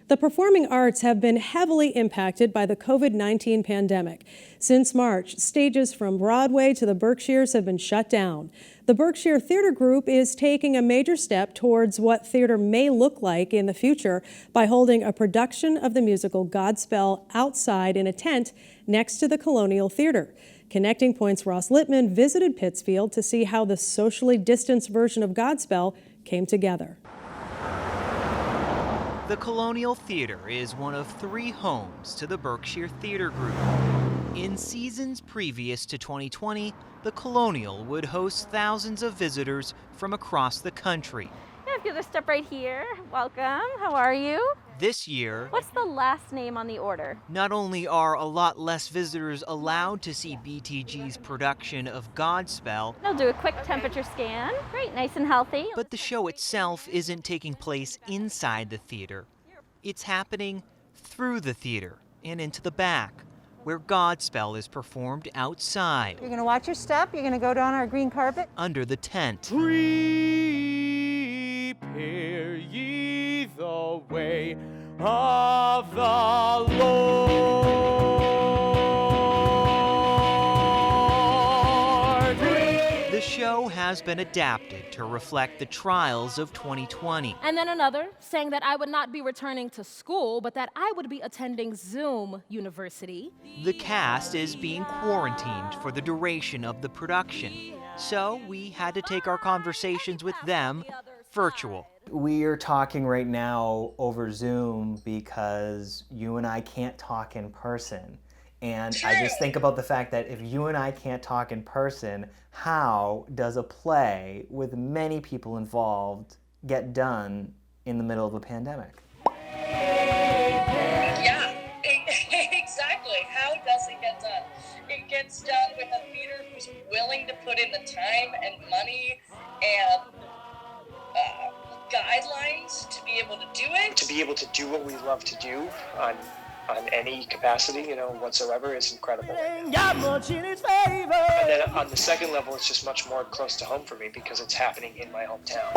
The performing arts have been heavily impacted by the COVID-19 pandemic. Since March, stages from Broadway to the Berkshires have been shut down. The Berkshire Theatre Group is taking a major step towards what theater may look like in the future by holding a production of the musical Godspell outside in a tent next to the Colonial Theater. Connecting Point's Ross Lippman visited Pittsfield to see how the socially distanced version of Godspell came together. The Colonial Theater is one of 3 homes to the Berkshire Theatre Group. In seasons previous to 2020, the Colonial would host thousands of visitors from across the country. Yeah, if you just step right here. Welcome. How are you? This year, what's the last name on the order? Not only are a lot less visitors allowed to see BTG's production of Godspell, I'll do a quick temperature scan. Great, nice and healthy. But the show itself isn't taking place inside the theater. It's happening through the theater and into the back, where Godspell is performed outside. You're going to watch your step. You're going to go down our green carpet. Under the tent. Prepare ye the way of the Lord. The show has been adapted to reflect the trials of 2020. And then another saying that I would not be returning to school, but that I would be attending Zoom University. The cast is being quarantined for the duration of the production, so we had to take our conversations with them virtual. We are talking right now over Zoom because you and I can't talk in person. And I just think about the fact that if you and I can't talk in person, how does a play with many people involved get done in the middle of a pandemic? Yeah, exactly. How does it get done? It gets done with a theater who's willing to put in the time and money and guidelines to be able to do it. To be able to do what we love to do on any capacity, whatsoever is incredible. And then on the second level, it's just much more close to home for me because it's happening in my hometown.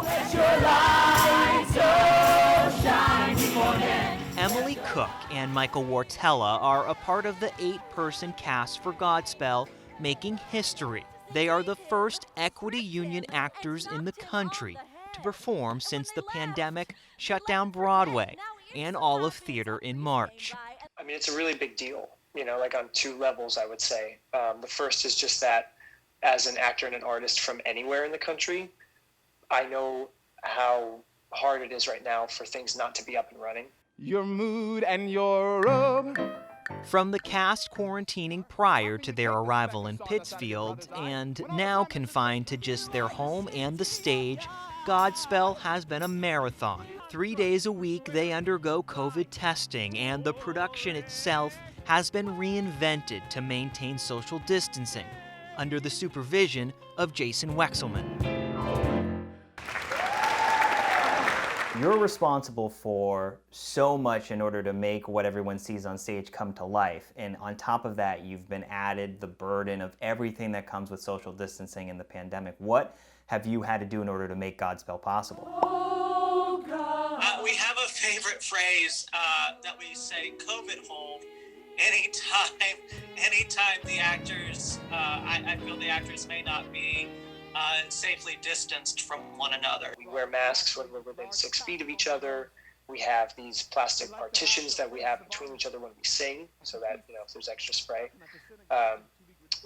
Emily Cook and Michael Wartella are a part of the 8-person cast for Godspell, making history. They are the first equity union actors in the country to perform since the pandemic shut down Broadway and all of theater in March. I mean, it's a really big deal, like on 2 levels, I would say. The first is just that as an actor and an artist from anywhere in the country, I know how hard it is right now for things not to be up and running. Your mood and your rub. From the cast quarantining prior to their arrival in Pittsfield and now confined to just their home and the stage, Godspell has been a marathon. 3 days a week they undergo COVID testing, and the production itself has been reinvented to maintain social distancing under the supervision of Jason Wexelman. You're responsible for so much in order to make what everyone sees on stage come to life. And on top of that, you've been added the burden of everything that comes with social distancing and the pandemic. What have you had to do in order to make Godspell possible? We have a favorite phrase that we say, COVID hold. Anytime the actors, I feel the actors may not be safely distanced from one another. We wear masks when we're within 6 feet of each other. We have these plastic partitions that we have between each other when we sing, so that, if there's extra spray.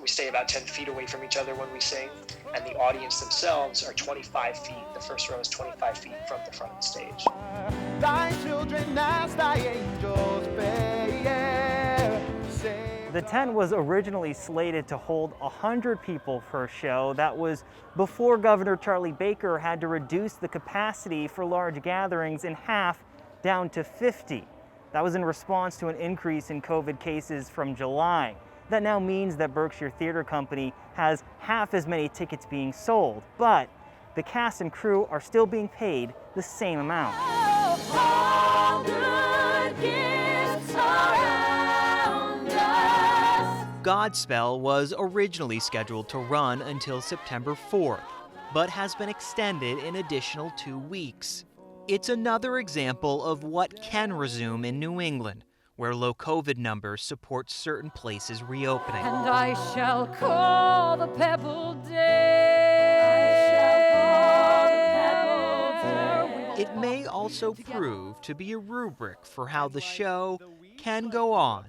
We stay about 10 feet away from each other when we sing, and the audience themselves are 25 feet. The first row is 25 feet from the front of the stage. Thy children as thy angels bear. The tent was originally slated to hold 100 people per show. That was before Governor Charlie Baker had to reduce the capacity for large gatherings in half down to 50. That was in response to an increase in COVID cases from July. That now means that Berkshire Theatre Company has half as many tickets being sold, but the cast and crew are still being paid the same amount. Godspell was originally scheduled to run until September 4th, but has been extended an additional 2 weeks. It's another example of what can resume in New England, where low COVID numbers support certain places reopening. And I shall call the pebble day. It may also prove to be a rubric for how the show can go on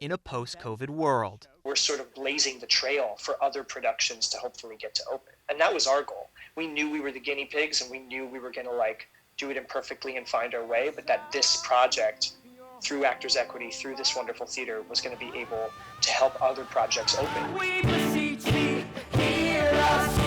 in a post-COVID world. We're sort of blazing the trail for other productions to hopefully get to open. And that was our goal. We knew we were the guinea pigs and we knew we were going to do it imperfectly and find our way, but that this project, through Actors Equity, through this wonderful theater, was going to be able to help other projects open. We beseech thee, hear us.